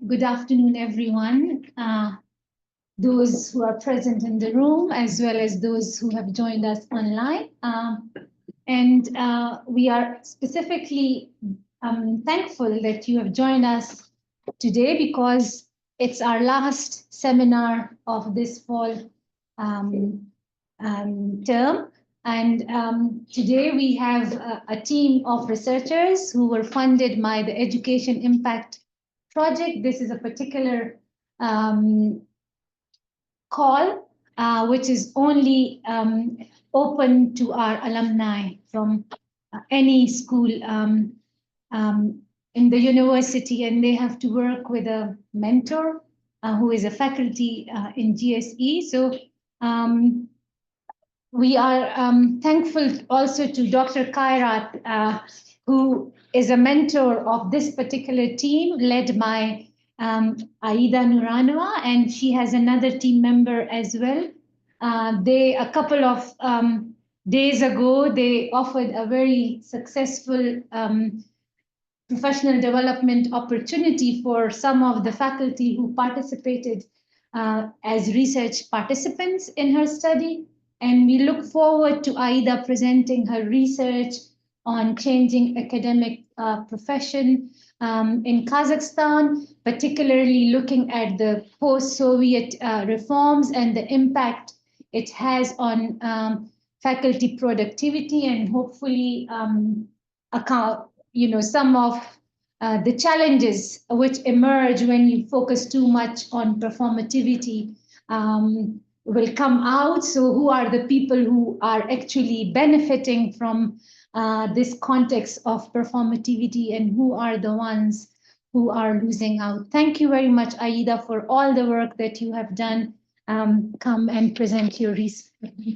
Good afternoon, everyone. Those who are present in the room, as well as those who have joined us online. We are specifically thankful that you have joined us today because it's our last seminar of this fall term. And today we have a team of researchers who were funded by the Education Impact Project. This is a particular call, which is only open to our alumni from any school in the university, and they have to work with a mentor who is a faculty in GSE. So we are thankful also to Dr. Kairat, who is a mentor of this particular team led by Aida Nuranova, and she has another team member as well. A couple of days ago, they offered a very successful professional development opportunity for some of the faculty who participated as research participants in her study. And we look forward to Aida presenting her research on changing academic profession in Kazakhstan, particularly looking at the post-Soviet reforms and the impact it has on faculty productivity, and hopefully some of the challenges which emerge when you focus too much on performativity will come out. So who are the people who are actually benefiting from this context of performativity, and who are the ones who are losing out? Thank you very much, Aida, for all the work that you have done. Come and present your research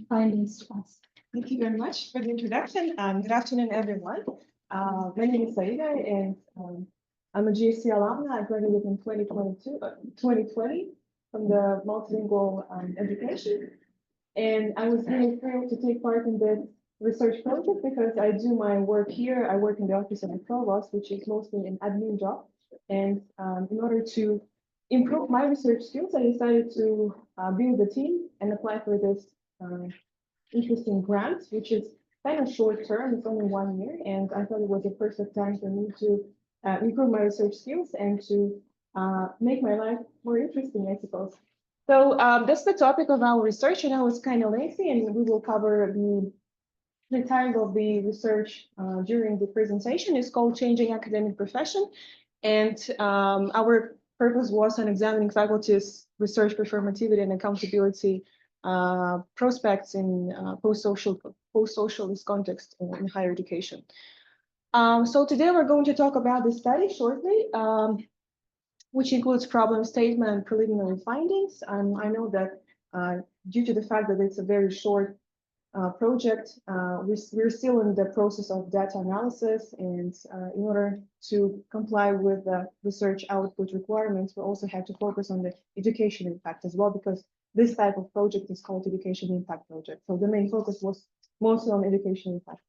findings to us. Thank you very much for the introduction. Good afternoon, everyone. My name is Aida, and I'm a GSC alumna. I graduated in 2020 from the multilingual education. And I was really thrilled to take part in this research project because I do my work here. I work in the office of the provost, which is mostly an admin job. And in order to improve my research skills, I decided to build a team and apply for this interesting grant, which is kind of short term. It's only 1 year. And I thought it was the perfect time for me to improve my research skills and to make my life more interesting, I suppose. So that's the topic of our research. I know it's kind of lengthy, and we will cover the title of the research during the presentation. It's called Changing Academic Profession. And our purpose was on examining faculty's research performativity and accountability prospects in post-socialist context in higher education. So today we're going to talk about the study shortly, which includes problem statement and preliminary findings. I know that due to the fact that it's a very short project, we're still in the process of data analysis, and in order to comply with the research output requirements, we also have to focus on the education impact as well, because this type of project is called education impact project. So the main focus was mostly on education impact,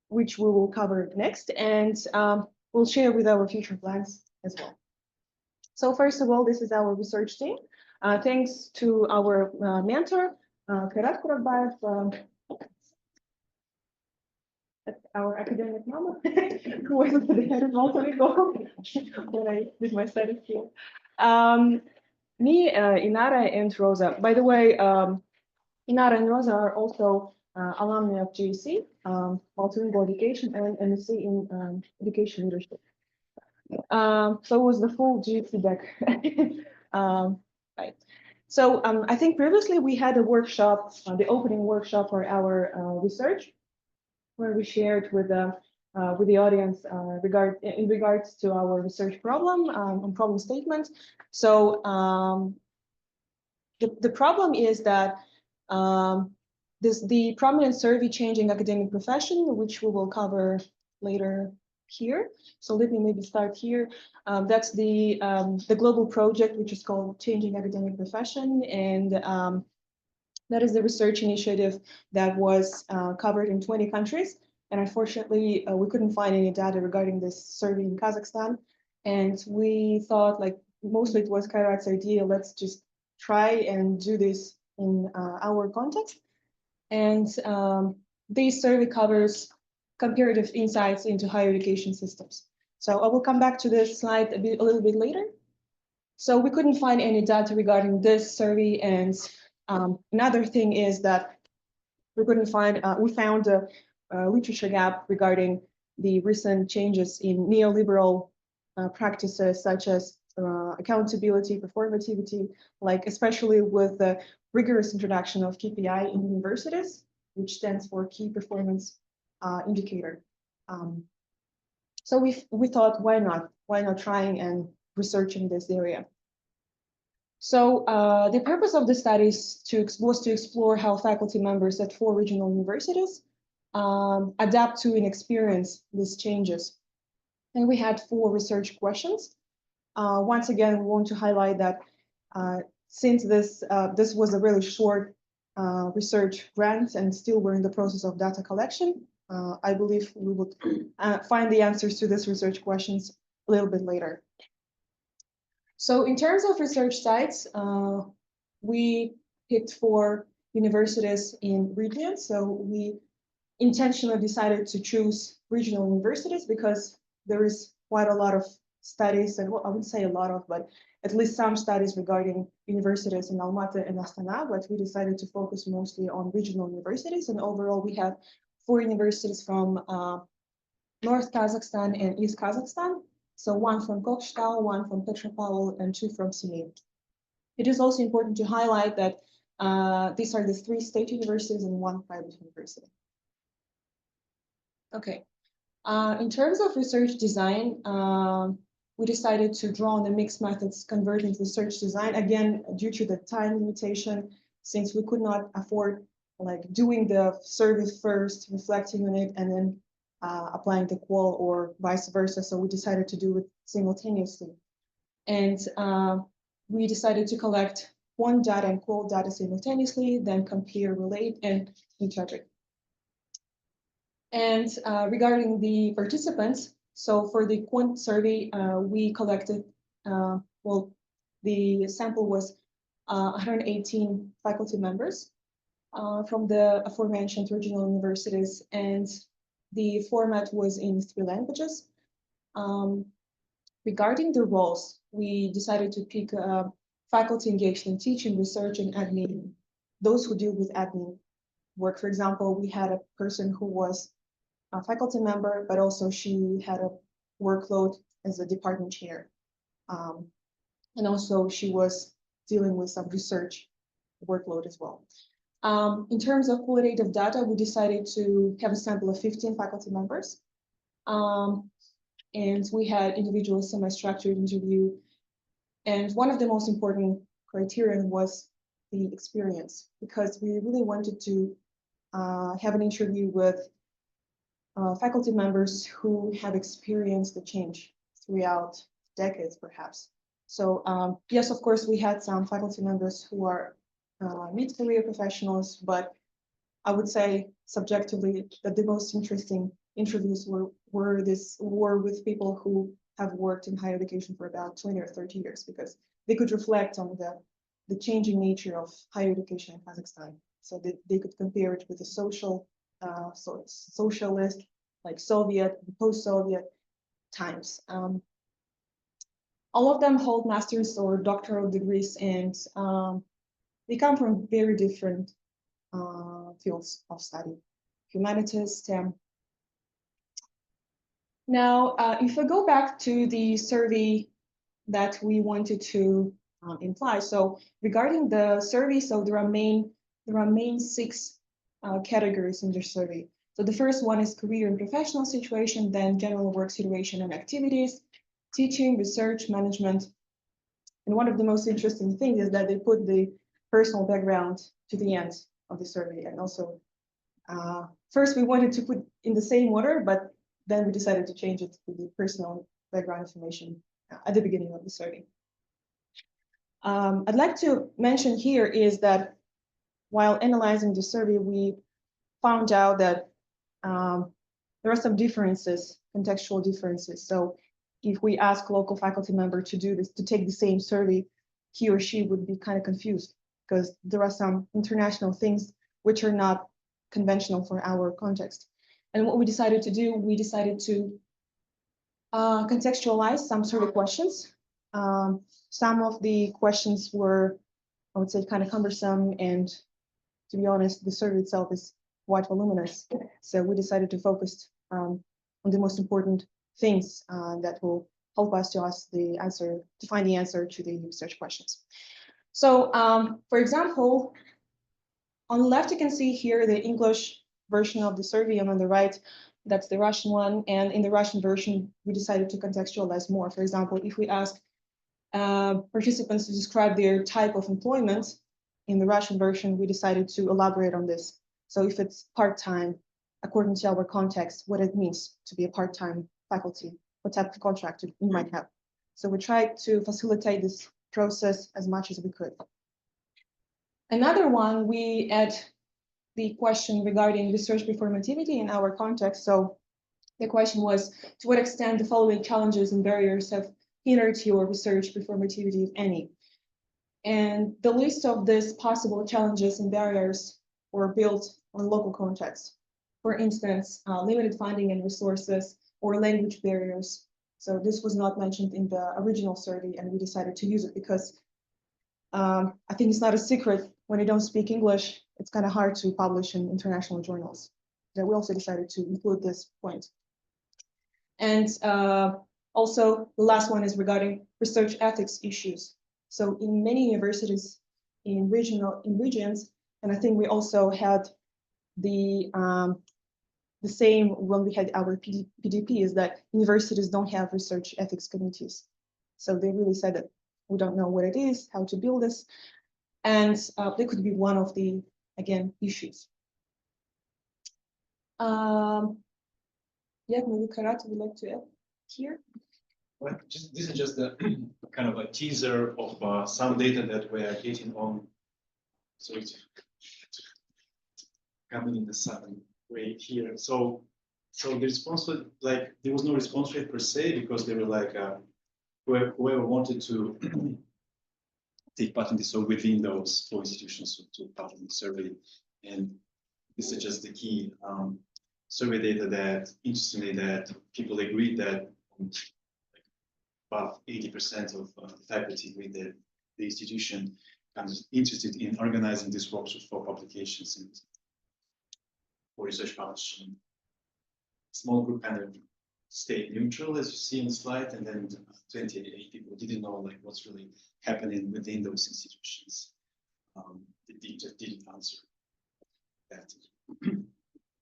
which we will cover next, and we'll share with our future plans as well. So first of all, this is our research team. Thanks to our mentor, Kairat Kurakbayev, our academic mama, who was the head of multilingual when I did my studies here. Me, Inara, and Rosa. By the way, Inara and Rosa are also alumni of GSC, multilingual education, and MSc in education leadership. So it was the full GSC deck. Right. So I think previously we had a workshop, the opening workshop for our research, where we shared with the audience in regards to our research problem and problem statement. So the problem is that the prominent survey Changing Academic Profession, which we will cover later here. So let me maybe start here. That's the global project, which is called Changing Academic Profession, and that is the research initiative that was covered in 20 countries. And unfortunately, we couldn't find any data regarding this survey in Kazakhstan. And we thought, like, mostly it was Kairat's idea, let's just try and do this in our context. And this survey covers comparative insights into higher education systems. So I will come back to this slide a little bit later. So we couldn't find any data regarding this survey. And another thing is that we couldn't find, we found a literature gap regarding the recent changes in neoliberal practices such as accountability, performativity, like especially with the rigorous introduction of KPI in universities, which stands for Key Performance Indicator. So we thought, why not? Why not trying and researching this area? So the purpose of the study was to explore how faculty members at 4 regional universities adapt to and experience these changes. And we had 4 research questions. Once again, we want to highlight that since this was a really short research grant and still we're in the process of data collection, I believe we would find the answers to these research questions a little bit later. So in terms of research sites, we picked 4 universities in regions. So we intentionally decided to choose regional universities because there is quite a lot of studies, and well, I wouldn't say a lot of, but at least some studies regarding universities in Almaty and Astana, but we decided to focus mostly on regional universities. And overall, we have 4 universities from North Kazakhstan and East Kazakhstan. So 1 from Kokstal, 1 from Petropavl, and 2 from Semey. It is also important to highlight that these are the 3 state universities and 1 private university. Okay. In terms of research design, we decided to draw on the mixed methods convergent research design, again, due to the time limitation, since we could not afford like doing the survey first, reflecting on it, and then applying the qual or vice versa. So we decided to do it simultaneously. And we decided to collect quant data and qual data simultaneously, then compare, relate, and interpret. And regarding the participants, so for the quant survey, we collected, well, the sample was 118 faculty members from the aforementioned regional universities, and the format was in 3 languages. Regarding the roles, we decided to pick faculty engaged in teaching, research, and admin, those who deal with admin work. For example, we had a person who was a faculty member, but also she had a workload as a department chair. And also she was dealing with some research workload as well. In terms of qualitative data, we decided to have a sample of 15 faculty members. And we had individual semi-structured interview. And one of the most important criteria was the experience, because we really wanted to have an interview with faculty members who have experienced the change throughout decades, perhaps. So yes, of course, we had some faculty members who are mid-career professionals, but I would say subjectively that the most interesting interviews were with people who have worked in higher education for about 20 or 30 years, because they could reflect on the changing nature of higher education in Kazakhstan. So they could compare it with the socialist, like Soviet, post-Soviet times. All of them hold master's or doctoral degrees, and they come from very different fields of study, humanities, STEM. Now, if we go back to the survey that we wanted to imply, so regarding the survey, so there are main 6 categories in the survey. So the first one is career and professional situation, then general work situation and activities, teaching, research, management. And one of the most interesting things is that they put the personal background to the end of the survey. And also, first we wanted to put in the same order, but then we decided to change it to the personal background information at the beginning of the survey. I'd like to mention here is that while analyzing the survey, we found out that there are some differences, contextual differences. So if we ask local faculty member to do this, to take the same survey, he or she would be kind of confused because there are some international things which are not conventional for our context. And what we decided to do, we decided to contextualize some survey questions. Some of the questions were, I would say, kind of cumbersome, and to be honest, the survey itself is quite voluminous. So we decided to focus on the most important things that will help us to ask the answer, to find the answer to the research questions. So, for example, on the left, you can see here the English version of the survey, and on the right, that's the Russian one. And in the Russian version, we decided to contextualize more. For example, if we ask participants to describe their type of employment, in the Russian version, we decided to elaborate on this. So if it's part-time, according to our context, what it means to be a part-time faculty, what type of contract you might have. So we tried to facilitate this process as much as we could. Another one, we add the question regarding research performativity in our context. So the question was, to what extent the following challenges and barriers have hindered your research performativity, if any? And the list of these possible challenges and barriers were built on local context. For instance, limited funding and resources or language barriers. So this was not mentioned in the original survey, and we decided to use it because I think it's not a secret, when you don't speak English, it's kind of hard to publish in international journals. So we also decided to include this point. And also, the last one is regarding research ethics issues. So in many universities in regions, and I think we also had the same when we had our PDP, is that universities don't have research ethics committees. So they really said that we don't know what it is, how to build this, and they could be one of the, again, issues. Yeah, maybe Kairat would like to add here. Well, this is just a kind of a teaser of some data that we are getting on. So it's coming in the sudden way here. So the response was like, there was no response rate per se, because they were like, whoever wanted to take part in this, so within those 4 institutions to part in the survey. And this is just the key survey data that, interestingly, that people agreed that about 80% of the faculty agreed that the institution is interested in organizing this workshop for publications and for research publishing. Small group kind of stayed neutral, as you see in the slide, and then 28 people didn't know like what's really happening within those institutions. They just didn't answer that.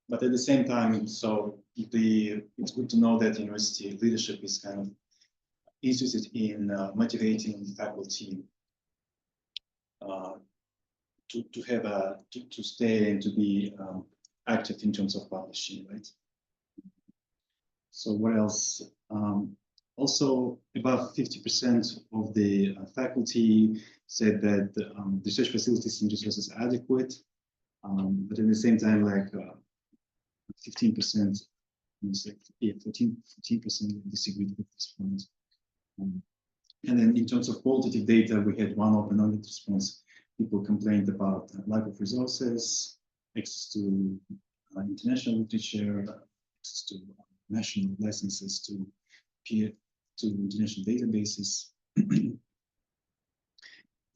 But at the same time, so it's good to know that university leadership is kind of interested in motivating the faculty to stay and to be active in terms of publishing, right? So what else? Also, about 50% of the faculty said that the research facilities and resources are adequate, but at the same time, like 15%, yeah, 14% disagreed with this point. And then in terms of qualitative data, we had one open-ended response. People complained about lack of resources, access to international literature, access to national licenses to international databases.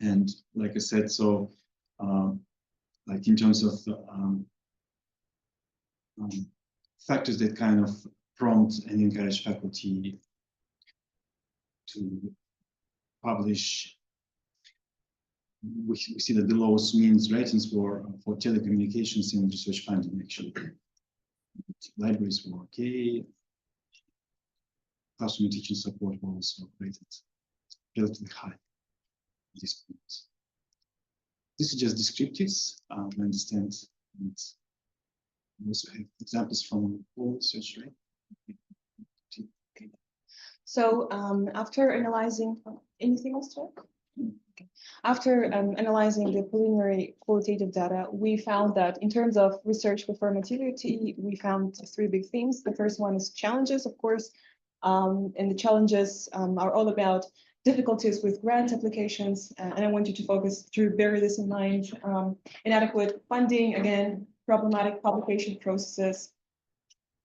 And like I said, so like in terms of factors that kind of prompt and encourage faculty to publish, we see that the lowest means ratings were for telecommunications and research funding, actually. Libraries were okay. Classroom teaching support was also rated relatively high at this point. This is just descriptives. I understand. And we also have examples from all research, right? So after analyzing, anything else to add? Okay. After analyzing the preliminary qualitative data, we found that in terms of research performativity, we found 3 big themes. The first one is challenges, of course. And the challenges are all about difficulties with grant applications, and I want you to focus to bear this in mind. Inadequate funding, again, problematic publication processes,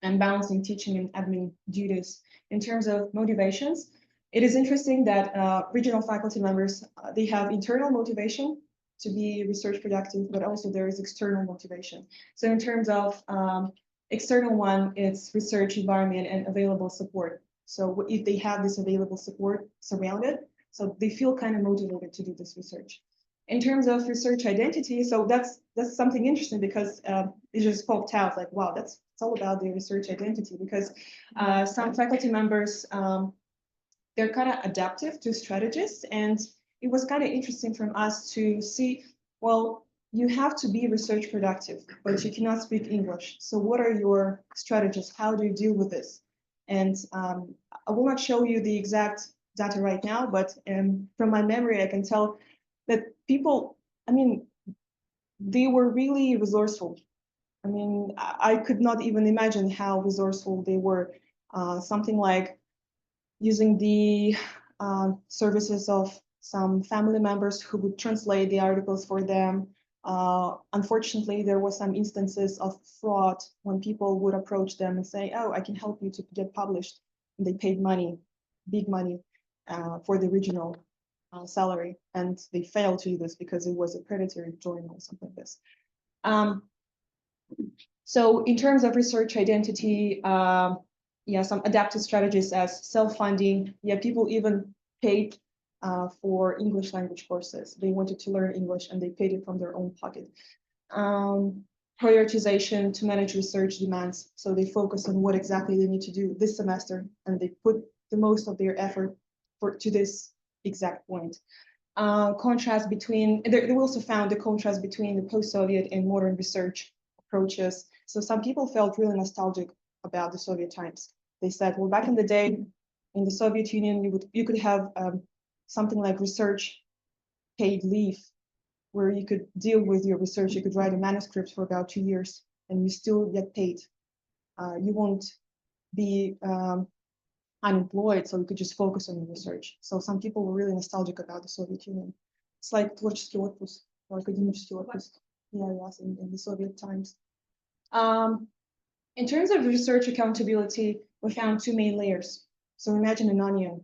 and balancing teaching and admin duties. In terms of motivations, it is interesting that regional faculty members, they have internal motivation to be research productive, but also there is external motivation. So in terms of external one, it's research environment and available support. So if they have this available support surrounded, so they feel kind of motivated to do this research. In terms of research identity, so that's something interesting because it just popped out like, wow, it's all about the research identity, because some faculty members, they're kind of adaptive to strategies, and it was kind of interesting from us to see, well, you have to be research productive, but you cannot speak English. So what are your strategies? How do you deal with this? And I will not show you the exact data right now, but from my memory, I can tell that people, I mean, they were really resourceful. I mean, I could not even imagine how resourceful they were. Something like using the services of some family members who would translate the articles for them. Unfortunately, there were some instances of fraud when people would approach them and say, oh, I can help you to get published. And they paid money, big money, for the original salary. And they failed to do this because it was a predatory journal or something like this. So in terms of research identity, yeah, some adaptive strategies as self-funding. Yeah, people even paid for English language courses. They wanted to learn English and they paid it from their own pocket. Prioritization to manage research demands. So they focus on what exactly they need to do this semester, and they put the most of their effort to this exact point. Contrast between, they also found the contrast between the post-Soviet and modern research approaches. So some people felt really nostalgic about the Soviet times. They said, well, back in the day, in the Soviet Union, you could have something like research paid leave, where you could deal with your research. You could write a manuscript for about 2 years, and you still get paid. You won't be unemployed, so you could just focus on your research. So some people were really nostalgic about the Soviet Union. It's like творческий отпуск or академический отпуск. Yeah, yes, in the Soviet times. In terms of research accountability, we found 2 main layers. So imagine an onion.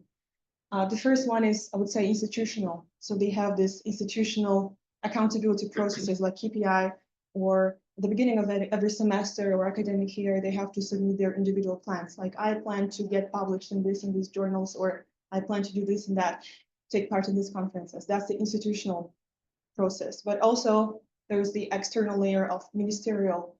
The first one is, I would say, institutional. So they have this institutional accountability processes like KPI, or at the beginning of every semester or academic year, they have to submit their individual plans. Like, I plan to get published in these journals, or I plan to do this and that, take part in these conferences. That's the institutional process. But also there's the external layer of ministerial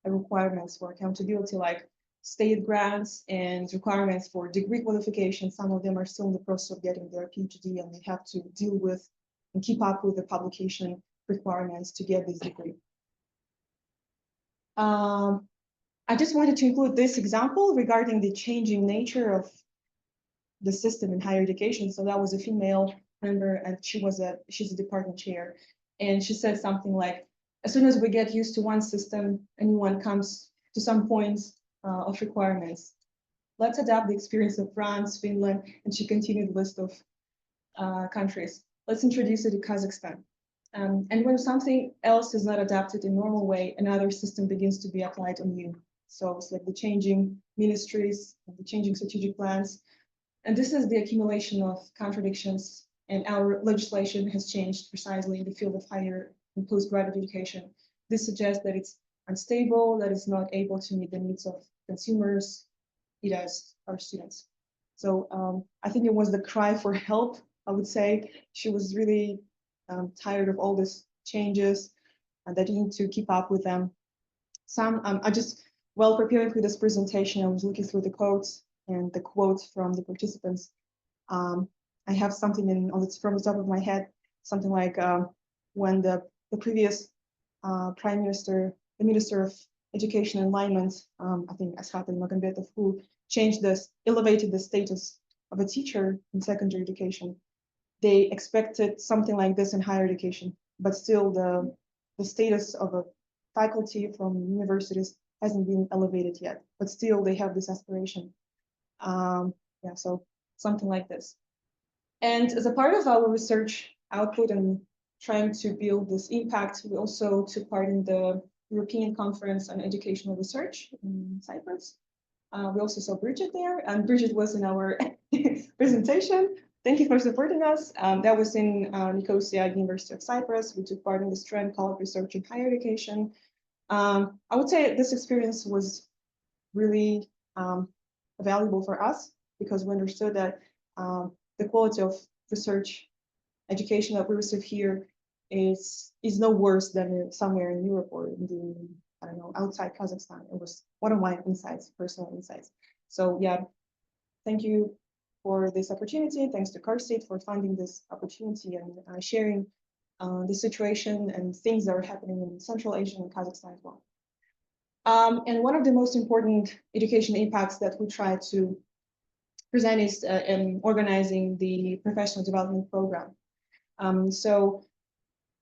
requirements for accountability, like state grants and requirements for degree qualification. Some of them are still in the process of getting their PhD, and they have to deal with and keep up with the publication requirements to get this degree. I just wanted to include this example regarding the changing nature of the system in higher education. So that was a female member, and she's a department chair, and she said something like, as soon as we get used to one system, a new one comes to some points of requirements. Let's adapt the experience of France, Finland, and she continued the list of countries. Let's introduce it to Kazakhstan. And when something else is not adapted in normal way, another system begins to be applied on you. So it's like the changing ministries, the changing strategic plans. And this is the accumulation of contradictions, and our legislation has changed precisely in the field of higher and postgraduate education. This suggests that it's unstable, that it's not able to meet the needs of consumers, it as our students. So I think it was the cry for help, I would say. She was really tired of all these changes and that you need to keep up with them. While preparing for this presentation, I was looking through the quotes and the quotes from the participants. I have something from the top of my head, something like when the previous Prime Minister, the Minister of Education and Enlightenment, I think Ashat Magombetov, who elevated the status of a teacher in secondary education. They expected something like this in higher education, but still the status of a faculty from universities hasn't been elevated yet, but still they have this aspiration. Yeah, so something like this. And as a part of our research output and trying to build this impact, we also took part in the European Conference on Educational Research in Cyprus. We also saw Bridget there, and Bridget was in our presentation. Thank you for supporting us. That was in Nicosia, University of Cyprus. We took part in the strand called Research in Higher Education. I would say this experience was really valuable for us because we understood that the quality of research education that we receive here is no worse than somewhere in Europe or in the, I don't know, outside Kazakhstan. It was one of my insights, personal insights. So yeah, thank you for this opportunity. Thanks to CARCEIT for finding this opportunity and sharing the situation and things that are happening in Central Asia and Kazakhstan as well. And one of the most important education impacts that we try to present is in organizing the professional development program. So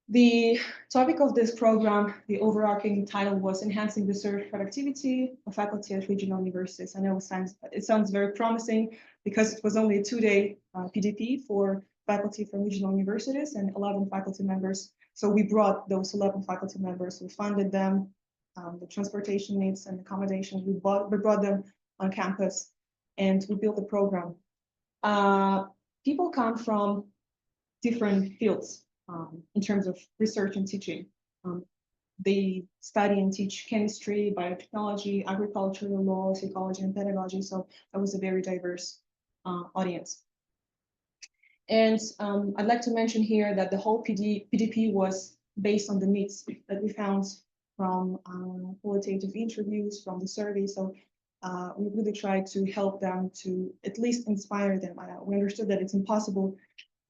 the topic of this program, the overarching title was Enhancing Research Productivity of Faculty at Regional Universities. I know it sounds very promising because it was only a 2-day PDP for faculty from regional universities and 11 faculty members. So we brought those 11 faculty members, we funded them, the transportation needs and accommodation, we brought them on campus and we built the program. People come from different fields in terms of research and teaching. They study and teach chemistry, biotechnology, agricultural law, psychology, and pedagogy. So that was a very diverse audience. And I'd like to mention here that the whole PDP was based on the needs that we found from qualitative interviews, from the survey. So we really tried to help them, to at least inspire them. We understood that it's impossible,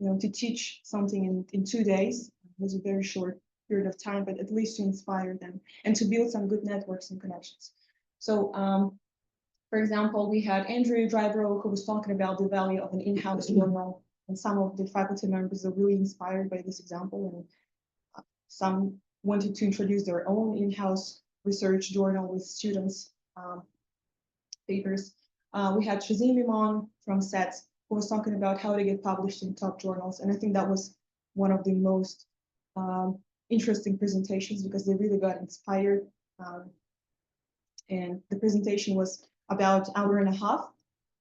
to teach something in 2 days. It was a very short period of time, but at least to inspire them and to build some good networks and connections. So, for example, we had Andrew Drybrough, who was talking about the value of an in-house journal, and some of the faculty members are really inspired by this example, and some wanted to introduce their own in-house research journal with students' papers. We had Shazim Imam from SET, who was talking about how to get published in top journals. And I think that was one of the most interesting presentations because they really got inspired. And the presentation was about an hour and a half.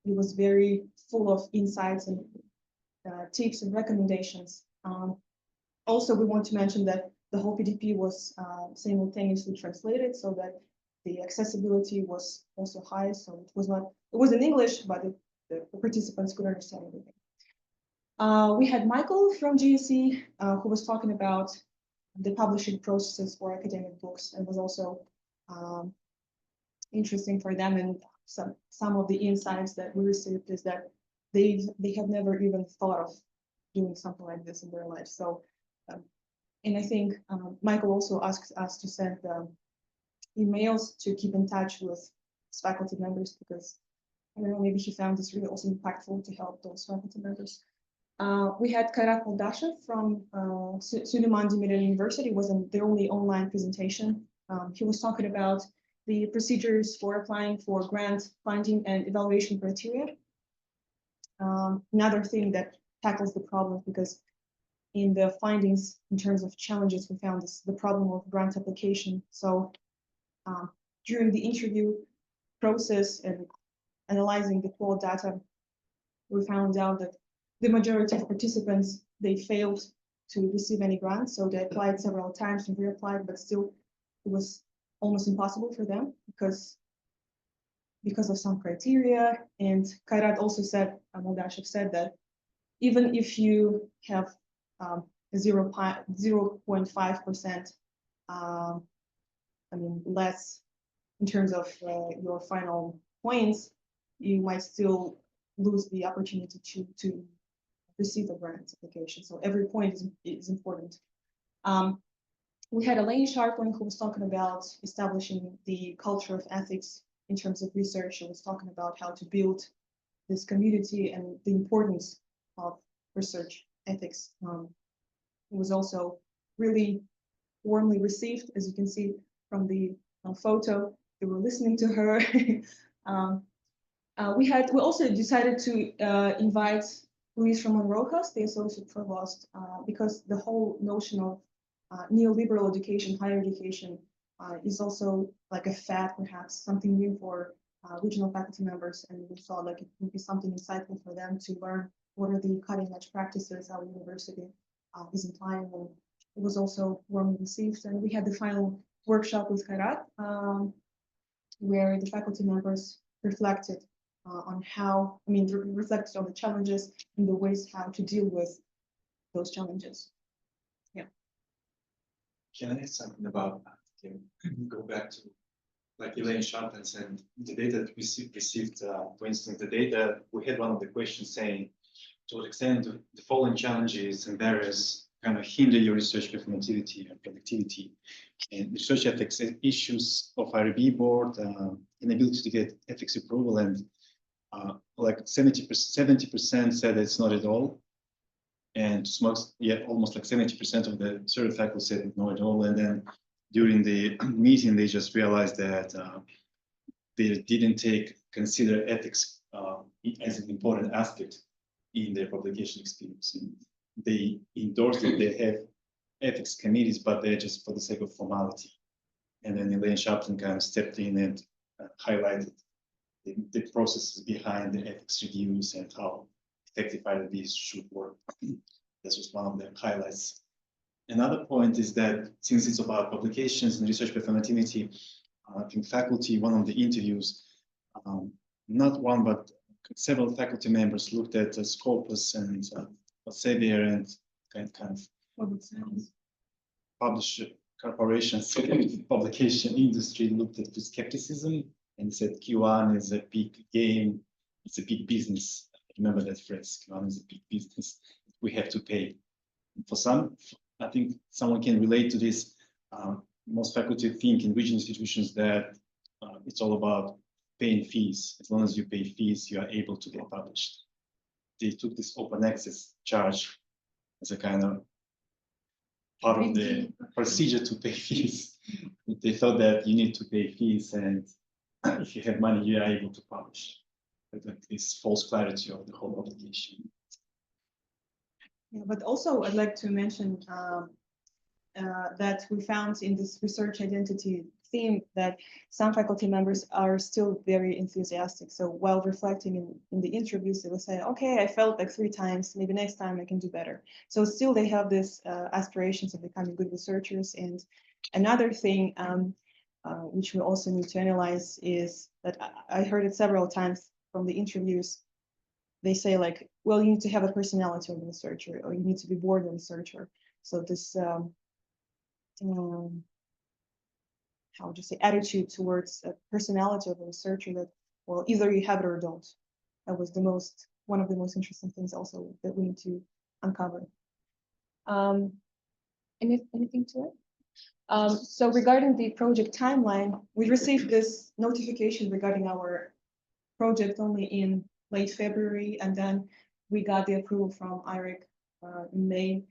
It was very full of insights and tips and recommendations. Also, we want to mention that the whole PDP was simultaneously translated so that the accessibility was also high. So it was in English, but the participants could understand everything. We had Michael from GSE, who was talking about the publishing processes for academic books, and was also interesting for them. And some of the insights that we received is that they have never even thought of doing something like this in their life. So, and I think Michael also asked us to send emails to keep in touch with his faculty members because, I don't know, maybe he found this really also impactful to help those faculty members. We had Kairat from Süleyman Demirel University. It was the only online presentation. He was talking about the procedures for applying for grant funding and evaluation criteria. Another thing that tackles the problem, because in the findings in terms of challenges, we found the problem of grant application. So during the interview process and analyzing the qual data, we found out that the majority of participants, they failed to receive any grants. So they applied several times and reapplied, but still it was almost impossible for them because of some criteria. And Kairat also said, Moldashev said that even if you have 0.5%, less in terms of your final points, you might still lose the opportunity to receive a grant application. So every point is important. We had Elaine Sharpling, who was talking about establishing the culture of ethics in terms of research. She was talking about how to build this community and the importance of research ethics. It was also really warmly received, as you can see from the photo. They were listening to her. We also decided to invite Luis Ramon Rojas, the associate provost, because the whole notion of neoliberal education, higher education, is also like a fad, perhaps something new for regional faculty members, and we thought like it would be something insightful for them to learn what are the cutting edge practices our university is implying. And it was also warmly received, and we had the final workshop with Kairat, where the faculty members reflected on how, reflected on the challenges and the ways how to deal with those challenges. Yeah. Can I add something about that? Can go back to like Elaine Sharp and said the data that we received, for instance, the data, we had one of the questions saying to what extent the following challenges and barriers kind of hinder your research performativity and productivity, and research ethics issues of IRB board, inability to get ethics approval, and like 70% said it's not at all, and almost like 70% of the survey faculty said no at all, and then during the meeting they just realized that they didn't consider ethics as an important aspect in their publication experience. And they endorsed that they have ethics committees, but they're just for the sake of formality. And then Elaine Sharpton kind of stepped in and highlighted the processes behind the ethics reviews and how effective IRBs should work. This was one of the highlights. Another point is that since it's about publications and research performativity, I think faculty, one of the interviews, not one, but several faculty members looked at Scopus and Elsevier and kind of publisher corporations, publication industry looked at the skepticism and said Q1 is a big game, it's a big business. Remember that phrase, Q1 is a big business, we have to pay. For some, I think someone can relate to this. Most faculty think in regional institutions that it's all about paying fees. As long as you pay fees, you are able to get published. They took this open access charge as a kind of part of the procedure to pay fees. They thought that you need to pay fees, and if you have money, you are able to publish. But like this false clarity of the whole application. Yeah, but also I'd like to mention that we found in this research identity theme that some faculty members are still very enthusiastic. So while reflecting in the interviews, they will say, okay, I felt like 3 times, maybe next time I can do better. So still they have this aspirations of becoming good researchers. And another thing which we also need to analyze is that I heard it several times from the interviews. They say like, well, you need to have a personality of a researcher, or you need to be born a researcher. So this, how would you say, attitude towards a personality of a researcher that, well, either you have it or don't. That was one of the most interesting things also that we need to uncover. Anything to it? So regarding the project timeline, we received this notification regarding our project only in late February, and then we got the approval from IRIC in May.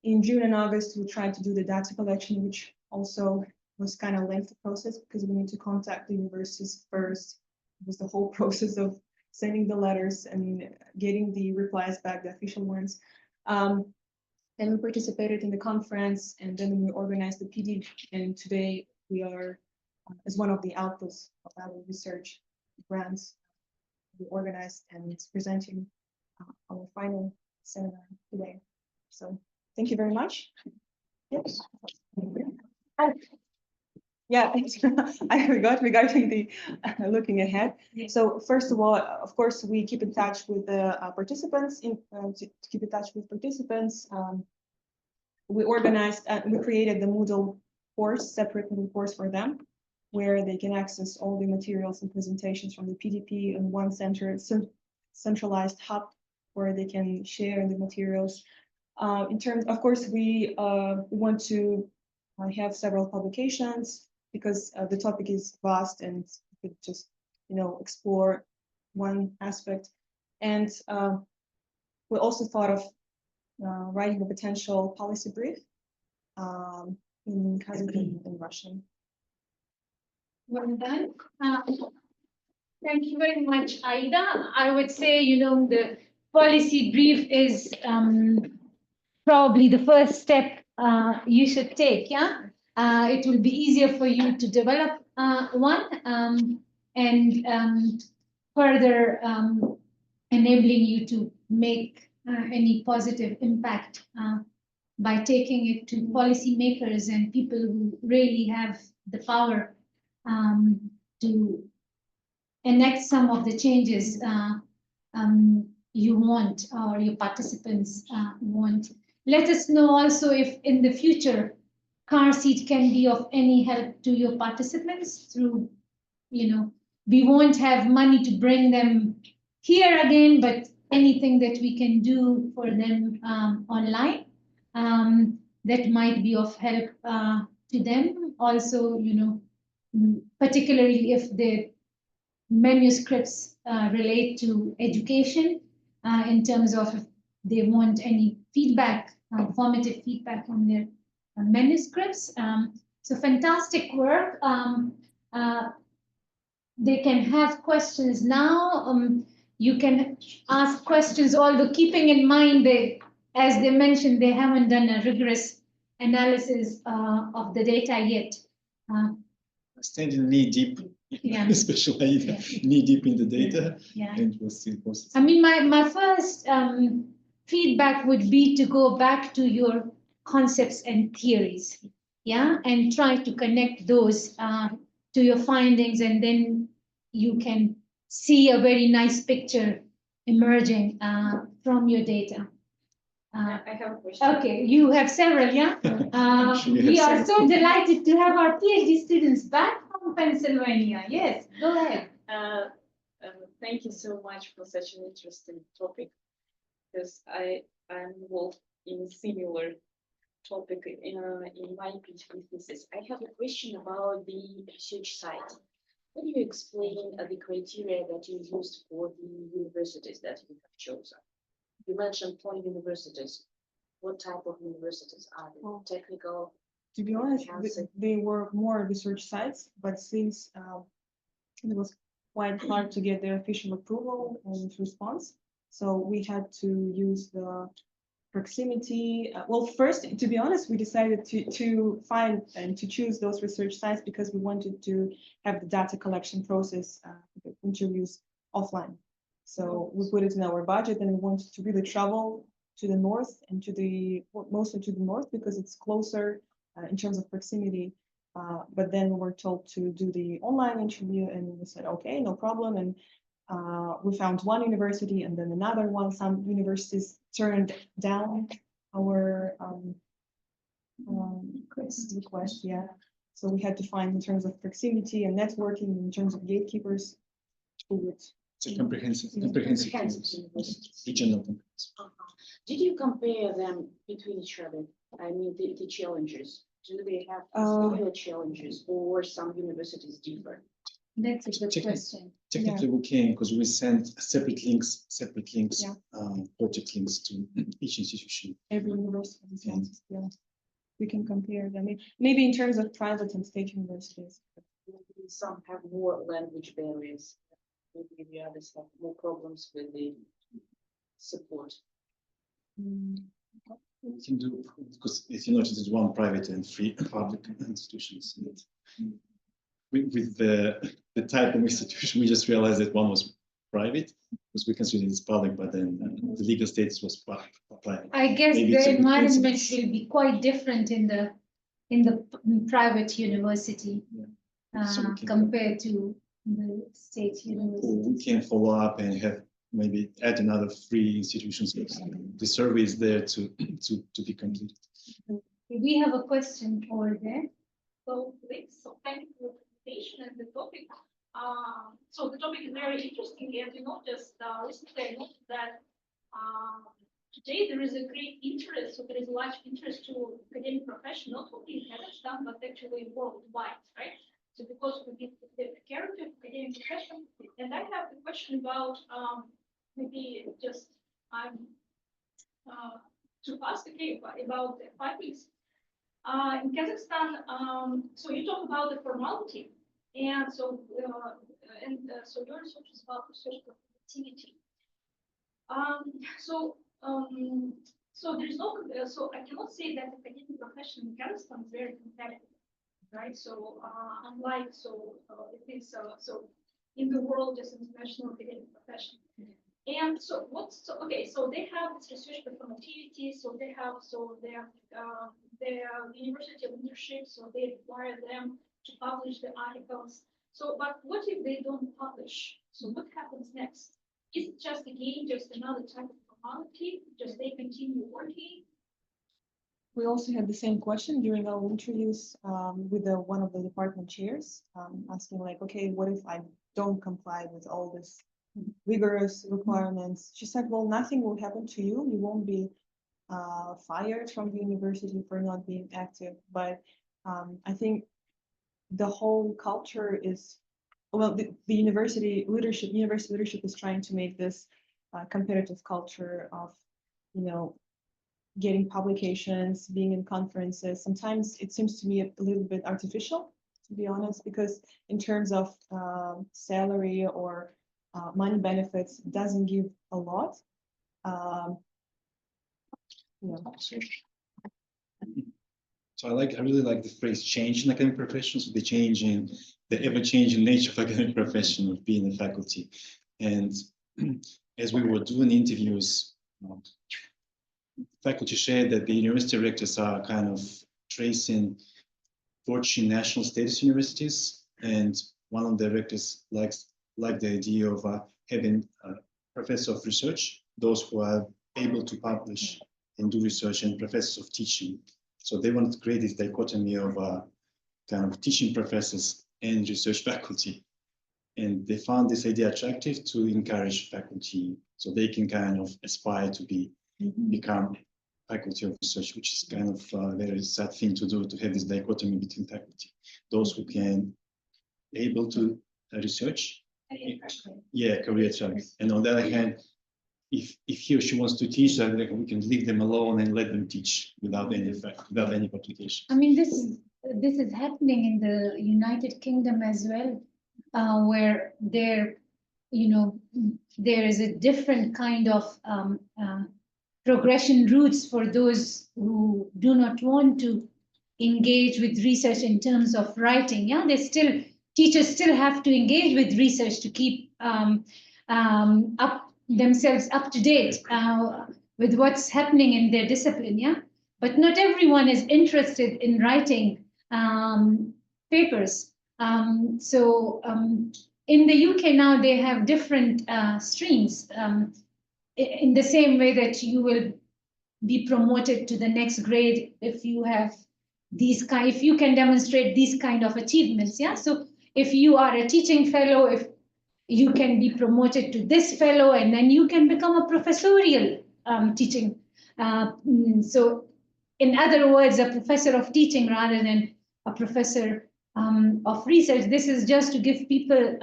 In June and August, we tried to do the data collection, which also was kind of lengthy process because we need to contact the universities first. It was the whole process of sending the letters and getting the replies back, the official ones. Then we participated in the conference, and then we organized the PD. And today we are, as one of the outputs of our research grants, we organized and it's presenting our final seminar today. So thank you very much. Yes. Yeah, I forgot regarding the looking ahead. So first of all, of course, we keep in touch with the participants. To keep in touch with participants, we organized, we created the Moodle course, separate Moodle course for them, where they can access all the materials and presentations from the PDP in one centralized hub where they can share the materials. In terms, of course, we want to have several publications because the topic is vast and we could just, explore one aspect. And we also thought of writing a potential policy brief in Kazakh and Russian. Well done. Thank you very much, Aida. I would say, the policy brief is probably the first step you should take, yeah? It will be easier for you to develop one and further enabling you to make any positive impact by taking it to policymakers and people who really have the power to enact some of the changes you want or your participants want. Let us know also if in the future CARCEIT can be of any help to your participants through, we won't have money to bring them here again, but anything that we can do for them online that might be of help to them. Also, particularly if the manuscripts relate to education in terms of if they want any feedback, formative feedback on their manuscripts. So fantastic work. They can have questions now. You can ask questions, although keeping in mind that, as they mentioned, they haven't done a rigorous analysis of the data yet. Standing knee deep, Yeah. especially knee deep in the data, Yeah. and we'll see. I mean, my first feedback would be to go back to your concepts and theories, yeah, and try to connect those to your findings, and then you can see a very nice picture emerging from your data. I have a question. Okay, you have several, yeah? We are so delighted to have our PhD students back from Pennsylvania. Yes, go ahead. Thank you so much for such an interesting topic, because I'm involved in a similar topic in my PhD thesis. I have a question about the research site. Can you explain the criteria that you used for the universities that you have chosen? You mentioned 20 universities. What type of universities are they? Well, technical? To be honest, CARCEIT? they were more research sites, but since it was quite hard to get their official approval and response, so we had to use the proximity. Well, first, to be honest, we decided to find and to choose those research sites because we wanted to have the data collection process, the interviews offline. So we put it in our budget, and we wanted to really travel to the north and mostly to the north because it's closer in terms of proximity. But then we were told to do the online interview, and we said, okay, no problem. And we found one university and then another one. Some universities turned down our request, yeah. So we had to find in terms of proximity and networking, in terms of gatekeepers, who would. It's a comprehensive universities. regional comprehensive. Did you compare them between each other? I mean, the challenges. Do they have similar challenges, or some universities differ? That's a good question. Technically, we can, because we sent separate links, Yeah. project links to each institution. Every university, yeah. We can compare them. Maybe in terms of private and state universities. Maybe some have more language barriers. Maybe the others have more problems with the support. We can do, because if you notice, there's one private and three public institutions. With the type of institution, we just realized that one was private, because we considered it public, but then the legal status was private. I guess Maybe it's a the good environment coincidence. will be quite different in the private university So we can- compared to the state Or university. we can follow up and have maybe add another 3 institutions. The survey is there to be completed. We have a question over there. So thank you for the presentation and the topic. So the topic is very interesting, and you noticed recently I noticed that today there is a great interest, so there is a large interest to academic profession, not only in Kazakhstan, but actually worldwide, right? So because we get the character of academic profession, and I have a question about maybe just to ask about the findings. In Kazakhstan, so you talk about the formality, and so so your research is about research productivity. So there's no, so I cannot say that the academic profession in Kazakhstan is very competitive, right? So unlike, it is, so in the world, just international academic profession. And so okay, so they have this research performativity, so they have, their university leadership, so they require them to publish the articles. So, but what if they don't publish? So what happens next? Is it just again, just another type of formality? Just they continue working? We also had the same question during our interviews with one of the department chairs, asking like, okay, what if I don't comply with all this rigorous requirements? She said, well, nothing will happen to you. You won't be fired from the university for not being active. But I think the whole culture is, well, the university leadership is trying to make this competitive culture of, getting publications, being in conferences. Sometimes it seems to me a little bit artificial, to be honest, because in terms of salary or money benefits, it doesn't give a lot. So I really like the phrase change in academic professions, the change in the ever-changing nature of academic profession of being a faculty. And as we were doing interviews, faculty shared that the university rectors are kind of tracing Fortune national status universities, and one of the rectors likes the idea of having a professor of research, those who are able to publish and do research, and professors of teaching. So they wanted to create this dichotomy of kind of teaching professors and research faculty. And they found this idea attractive to encourage faculty so they can kind of aspire to become faculty of research, which is kind of a very sad thing to do, to have this dichotomy between faculty. Those who can able to research, career track. And on the other hand, if he or she wants to teach, then we can leave them alone and let them teach without any publication. I mean, this is happening in the United Kingdom as well, where there is a different kind of progression routes for those who do not want to engage with research in terms of writing. Yeah, teachers still have to engage with research to keep themselves up to date with what's happening in their discipline. Yeah, but not everyone is interested in writing papers. In the UK now, they have different streams. In the same way that you will be promoted to the next grade if you have if you can demonstrate these kind of achievements. Yeah, so if you are a teaching fellow, if you can be promoted to this fellow, and then you can become a professorial teaching. So in other words, a professor of teaching rather than a professor of research. This is just to give people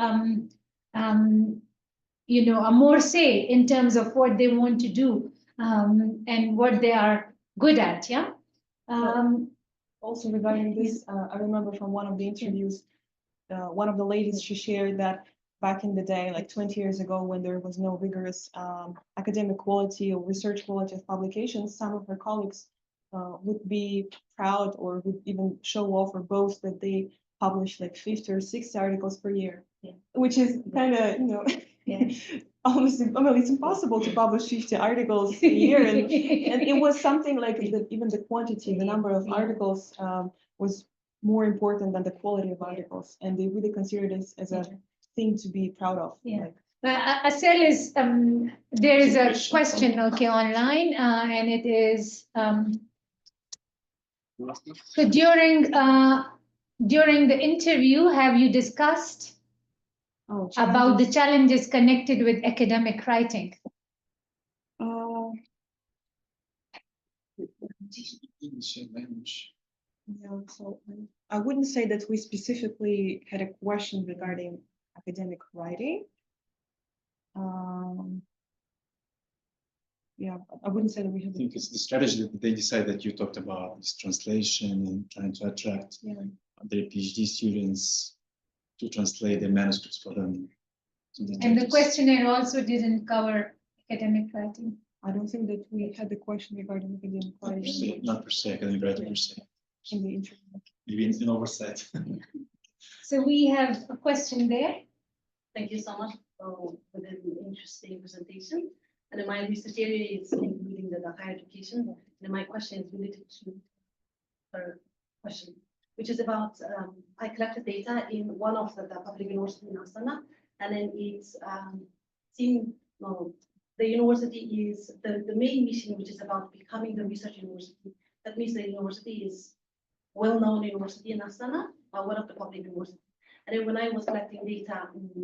a more say in terms of what they want to do and what they are good at. Yeah. Also regarding this, I remember from one of the interviews, one of the ladies, she shared that back in the day, like 20 years ago, when there was no rigorous academic quality or research quality of publications, some of her colleagues would be proud or would even show off or boast that they publish like 50 or 60 articles per year, which is kind of, almost, well, it's impossible to publish 50 articles a year. And it was something like even the quantity, the number of articles was more important than the quality of articles. And they really consider this as a thing to be proud of. Yeah. Asel is, there is a question, online, and it is, so during the interview, have you discussed about the challenges connected with academic writing? So I wouldn't say that we specifically had a question regarding academic writing. I wouldn't say that we have. I think it's the strategy that they decide that you talked about, this translation and trying to attract their PhD students to translate the manuscripts for them. to the And the judges. questionnaire also didn't cover academic writing. I don't think that we had the question regarding academic Not per writing se, not per se, academic writing per se. in the interview. Maybe an oversight. So we have a question there. Thank you so much for the interesting presentation. And then my research area is including the higher education. And my question is related to her question, which is about I collected data in one of the public university in Astana, and then it's seemed the university is the main mission, which is about becoming the research university. That means the university is well-known university in Astana, one of the public universities. And then when I was collecting data,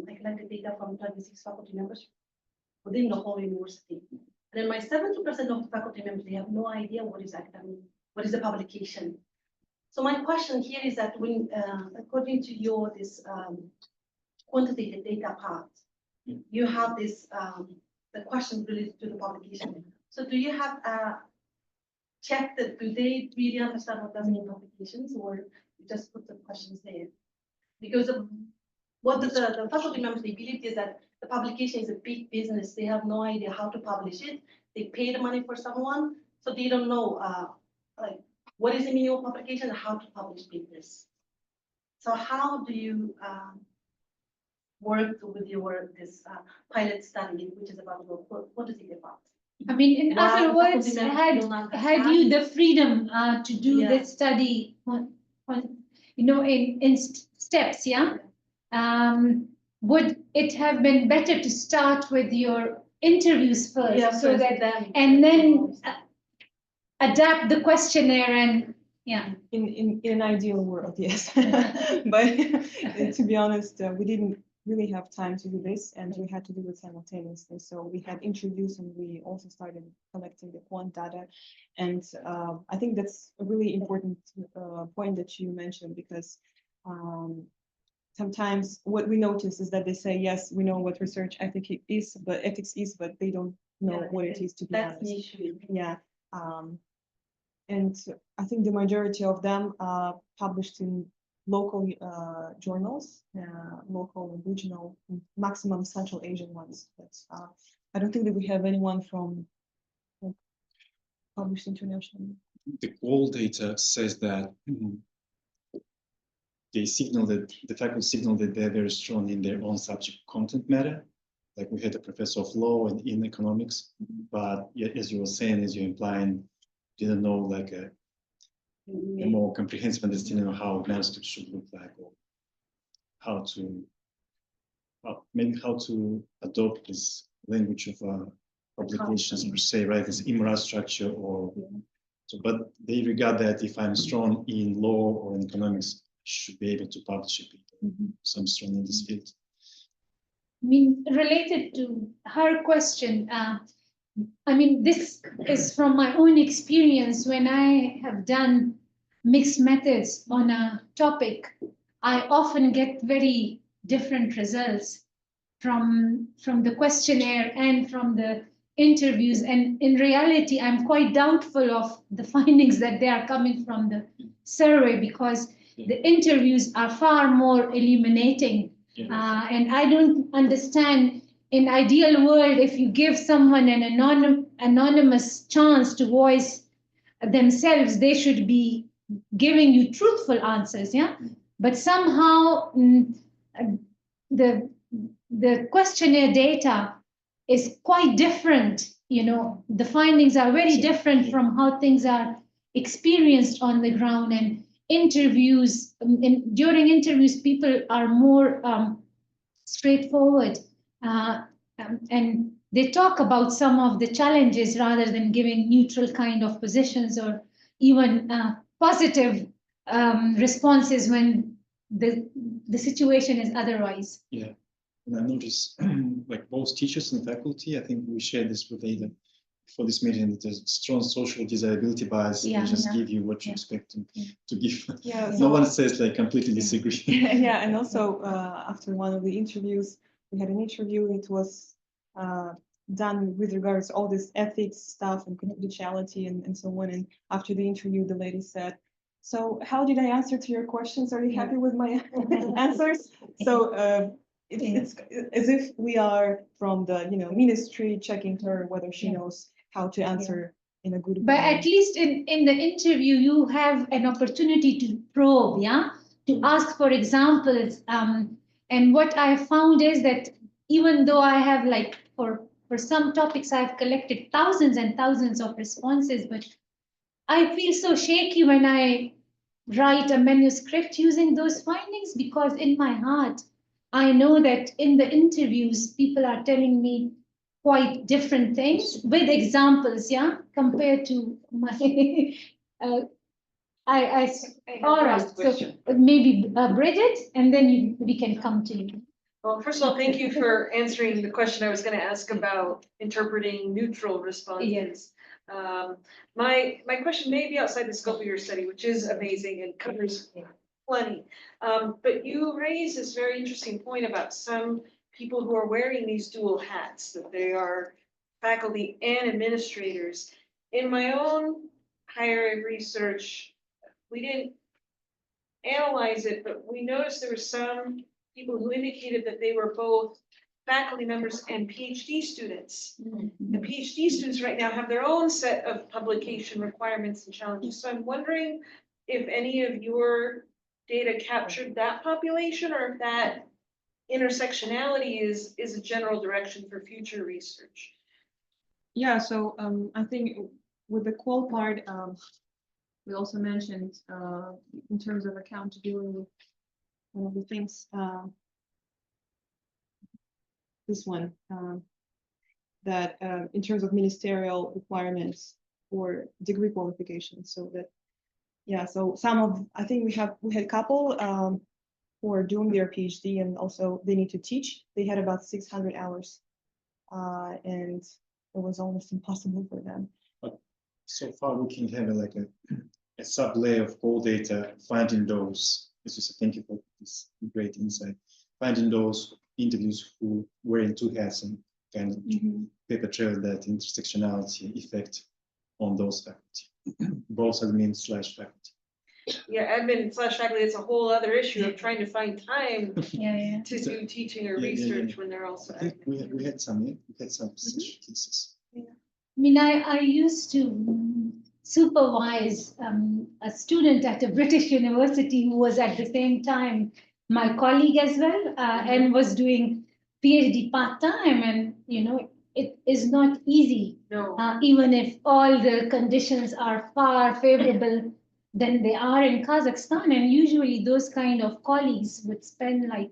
I collected data from 26 faculty members within the whole university. And then my 70% of the faculty members, they have no idea what is academic, what is a publication. So my question here is that when, according to your this quantitative data part, you have this the question related to the publication. So do you have check that do they really understand what does mean publications, or you just put the questions there? Because of what the faculty members, they believe is that the publication is a big business. They have no idea how to publish it. They pay the money for someone, so they don't know like what is the meaning of publication and how to publish papers. So how do you work with your this pilot study, which is about what is it about? I mean, in Why other words, faculty members don't had understand? you the freedom to do Yeah. this study in steps, yeah? Would it have been better to start with your interviews first, Yeah, so first that them. and then adapt the questionnaire and yeah. In an ideal world, yes. But to be honest, we didn't really have time to do this, and we had to do it simultaneously. So we had interviews, and we also started collecting the quant data. And I think that's a really important point that you mentioned, because sometimes what we notice is that they say, yes, we know what research ethics is, but they don't know Yeah, what it is, to be That's honest. the issue. Yeah. And I think the majority of them are published in local journals, local and regional, maximum Central Asian ones. But I don't think that we have anyone from published internationally. The goal data says that they signal that the faculty signal that they're very strong in their own subject content matter. Like we had a professor of law and in economics, but as you were saying, as you're implying, didn't know like a more comprehensive understanding of how manuscripts should look like, or how to maybe how to adopt this language of publications per se, right? This IMRA structure, or so. But they regard that if I'm strong in law or in economics, I should be able to publish a paper. So I'm strong in this field. I mean, related to her question, I mean, this is from my own experience. When I have done mixed methods on a topic, I often get very different results from the questionnaire and from the interviews. And in reality, I'm quite doubtful of the findings that they are coming from the survey, because the interviews are far more illuminating. And I don't understand, in ideal world, if you give someone an anonymous chance to voice themselves, they should be giving you truthful answers, yeah? But somehow the questionnaire data is quite different, you know, the findings are very different from how things are experienced on the ground. And interviews, during interviews, people are more straightforward, and they talk about some of the challenges rather than giving neutral kind of positions, or even positive responses when the situation is otherwise. Yeah, and I noticed like both teachers and faculty, I think we shared this with Aida for this meeting, that there's strong social desirability bias. Yeah, they just yeah. give you what you expect them to give. Yeah, No one says like completely disagree. Yeah, and also after one of the interviews, we had an interview. It was done with regards to all this ethics stuff and confidentiality and so on. And after the interview, the lady said, So how did I answer to your questions? Are you happy with my answers? So it's as if we are from the ministry checking her whether she knows how to answer in a good way. But at least in the interview, you have an opportunity to probe, to ask for examples. And what I found is that even though I have like for some topics, I've collected thousands and thousands of responses, but I feel so shaky when I write a manuscript using those findings, because in my heart, I know that in the interviews, people are telling me quite different things with examples, compared to my. All right. So maybe Bridget, and then we can come to you. Well, first of all, thank you for answering the question I was going to ask about interpreting neutral responses. Yes. My question may be outside the scope of your study, which is amazing and covers plenty. But you raise this very interesting point about some people who are wearing these dual hats, that they are faculty and administrators. In my own higher ed research, we didn't analyze it, but we noticed there were some people who indicated that they were both faculty members and PhD students. The PhD students right now have their own set of publication requirements and challenges. So I'm wondering if any of your data captured that population, or if that intersectionality is a general direction for future research. Yeah, so I think with the qual part, we also mentioned in terms of accountability, one of the things, this one, that in terms of ministerial requirements for degree qualifications, so that, so I think we had a couple who are doing their PhD and also they need to teach. They had about 600 hours and it was almost impossible for them. But so far we can have like a sub-layer of core data, finding those, as you said, thank you for this great insight, finding those interviews who were in two hats and kind of paper trail that intersectionality effect on those faculty, both admin/faculty. Yeah, admin/faculty, it's a whole other issue of trying to find time Yeah. to do teaching or research when they're also. I think we had some such cases. I mean, I used to supervise a student at a British university who was at the same time my colleague as well, and was doing PhD part-time, and it is not easy. No. Even if all the conditions are far favorable than they are in Kazakhstan, and usually those kind of colleagues would spend like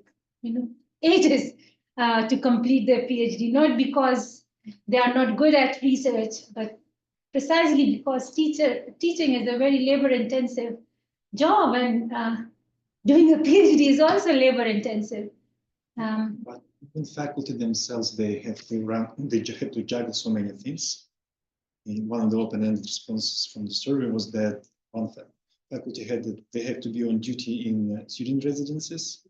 ages to complete their PhD, not because they are not good at research, but precisely because teaching is a very labor-intensive job, and doing a PhD is also labor-intensive. But in faculty themselves, they have to juggle so many things. And one of the open-ended responses from the survey was that one faculty they have to be on duty in student residences.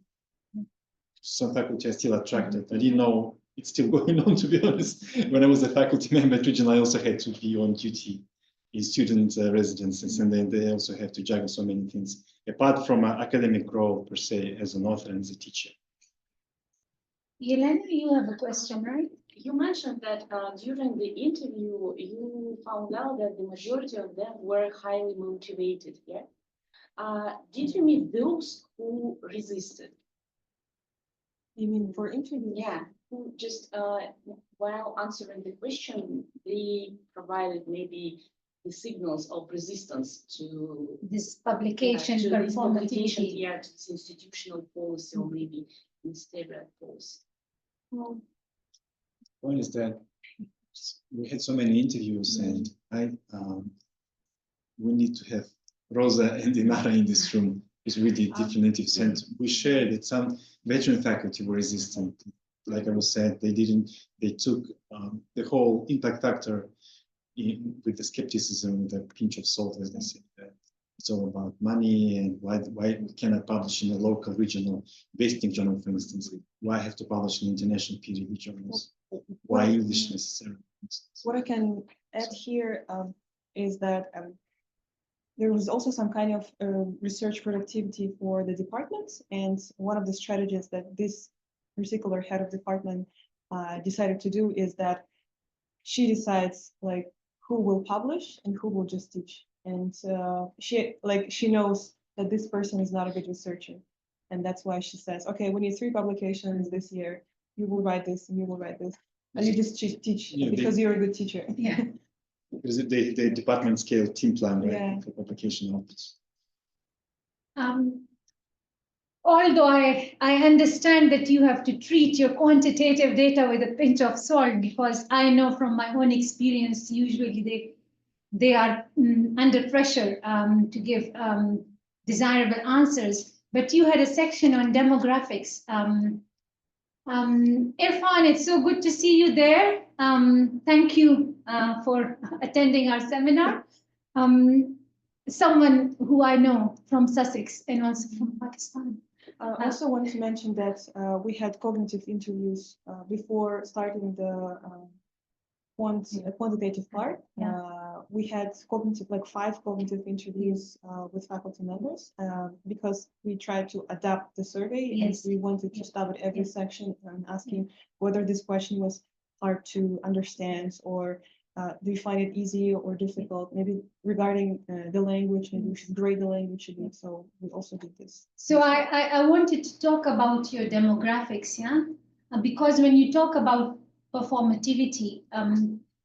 Some faculty are still attracted. I didn't know it's still going on, to be honest. When I was a faculty member at Regional, I also had to be on duty in student residences, and then they also have to juggle so many things, apart from academic role per se as an author and as a teacher. Yelena, you have a question, right? You mentioned that during the interview, you found out that the majority of them were highly motivated, yeah? Did you meet those who resisted? You mean for interview? Yeah, who just while answering the question, they provided maybe the signals of resistance to This publication, to this publication, performativity. yeah, to this institutional policy or maybe ministerial policy. One is that we had so many interviews, and we need to have Rosa and Inara in this room because we did different interviews, and we shared that some veteran faculty were resistant. Like I was said, they took the whole impact factor with the skepticism, with a pinch of salt, as they said. It's all about money, and why we cannot publish in a local, regional basting journal, for instance. Why have to publish in international peer-reviewed journals? Why English necessarily? What I can add here is that there was also some kind of research productivity for the departments, and one of the strategies that this particular head of department decided to do is that she decides like who will publish and who will just teach, and she knows that this person is not a good researcher, and that's why she says, okay, we need 3 publications this year. You will write this and you will write this, and you just teach because you're a good teacher. Yeah. Because the department scale team plan, right, Yeah. for publication outputs. Although I understand that you have to treat your quantitative data with a pinch of salt, because I know from my own experience, usually they are under pressure to give desirable answers. But you had a section on demographics. Irfan, it's so good to see you there. Thank you for attending our seminar. Someone who I know from Sussex and also from Pakistan. I also want to mention that we had cognitive interviews before starting the quantitative part. We had cognitive, like 5 cognitive interviews with faculty members because we tried to adapt the survey. Yes. And we wanted to start at every section and asking whether this question was hard to understand, or do you find it easy or difficult? Maybe regarding the language, maybe we should grade the language a bit. So we also did this. So I wanted to talk about your demographics, because when you talk about performativity,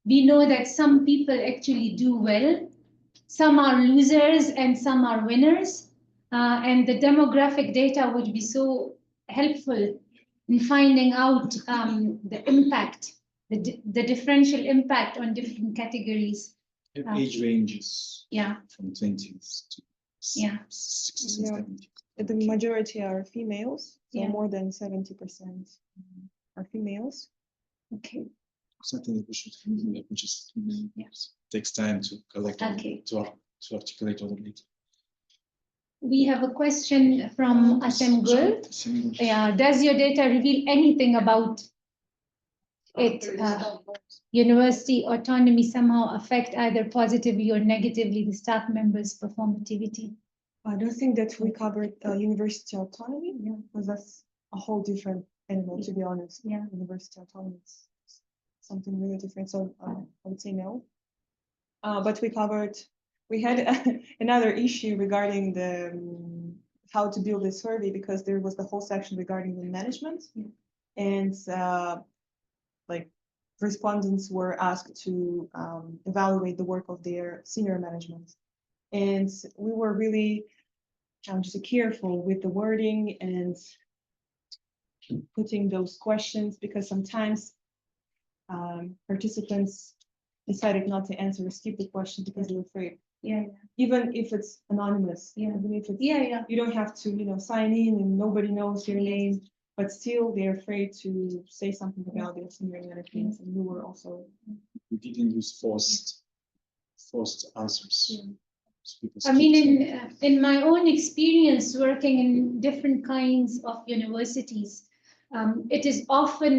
we know that some people actually do well, some are losers and some are winners, and the demographic data would be so helpful in finding out the impact, the differential impact on different categories. Age ranges Yeah. from 20s to 60s and Yeah. 70s. The majority are females, so Yeah. more than 70% are females. Okay. Something that we should just Yes. takes time to collect, Okay. to articulate all of it. We have a question from Asem Gul. Yeah, does your data reveal anything about it? University autonomy somehow affect either positively or negatively the staff members' performativity? I don't think that we covered university autonomy, because that's a whole different animal, to be honest. Yeah. University autonomy is something really different, so I would say no. But we had another issue regarding the how to build this survey, because there was the whole section regarding the management, and like respondents were asked to evaluate the work of their senior management, and we were really just careful with the wording and putting those questions, because sometimes participants decided not to answer or skip the question because they were afraid. Yeah. Even if it's anonymous. Yeah. Even if it's, Yeah. you don't have to, sign in and nobody knows your name, but still they're afraid to say something about their senior management. And we were also. We didn't use forced answers. So people I mean, skipped in my own experience working in different kinds of universities, it is often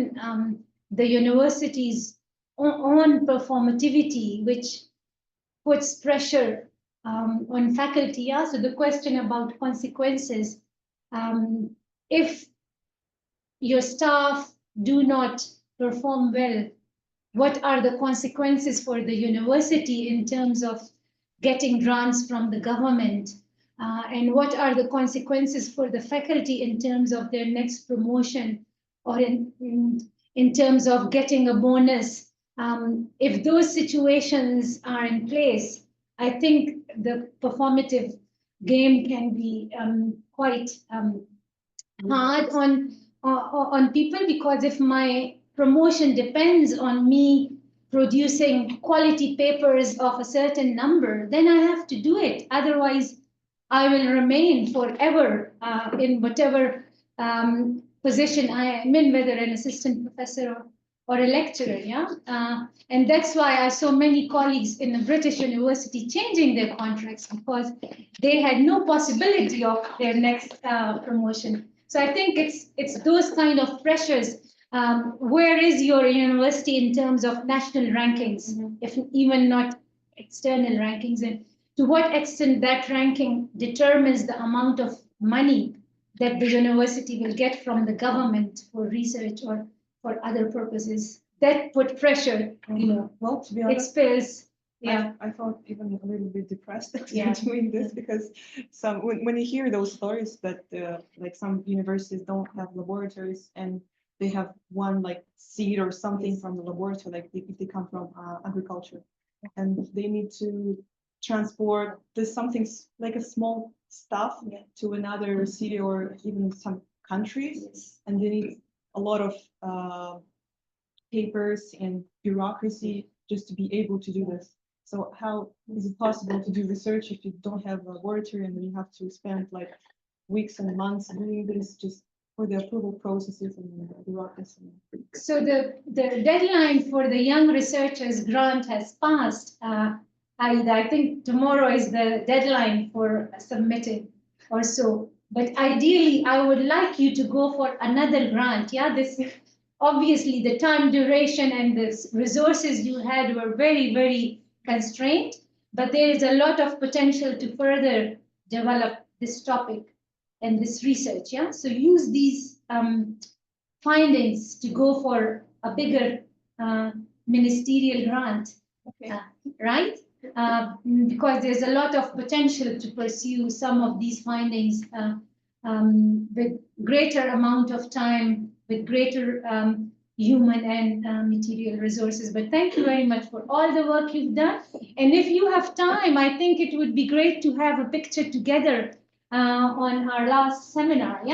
the university's own performativity which puts pressure on faculty. Yeah? So the question about consequences, if your staff do not perform well, what are the consequences for the university in terms of getting grants from the government? And what are the consequences for the faculty in terms of their next promotion, or in terms of getting a bonus? If those situations are in place, I think the performative game can be quite hard on people, because if my promotion depends on me producing quality papers of a certain number, then I have to do it. Otherwise, I will remain forever in whatever position I am in, whether an assistant professor or a lecturer. And that's why I saw many colleagues in the British university changing their contracts, because they had no possibility of their next promotion. So I think it's those kind of pressures. Where is your university in terms of national rankings, if even not external rankings? And to what extent that ranking determines the amount of money that the university will get from the government for research or for other purposes. That put pressure, Well, to be it honest, spills. Yeah, I felt even a little bit depressed after Yeah. doing this because when you hear those stories that like some universities don't have laboratories and they have one like seed or something from the laboratory, like if they come from agriculture, and they need to transport this something like a small stuff to another city or even some countries, and they need a lot of papers and bureaucracy just to be able to do this. So how is it possible to do research if you don't have a laboratory and then you have to spend like weeks and months doing this just for the approval processes and the bureaucracy? so the deadline for the Young Researchers Grant has passed. Aida, I think tomorrow is the deadline for submitting or so. But ideally, I would like you to go for another grant. Yeah, this obviously the time duration and the resources you had were very, very constrained, but there is a lot of potential to further develop this topic and this research. Yeah, so use these findings to go for a bigger ministerial grant, Okay. right? Because there's a lot of potential to pursue some of these findings with greater amount of time, with greater human and material resources. But thank you very much for all the work you've done. And if you have time, I think it would be great to have a picture together on our last seminar. Yeah.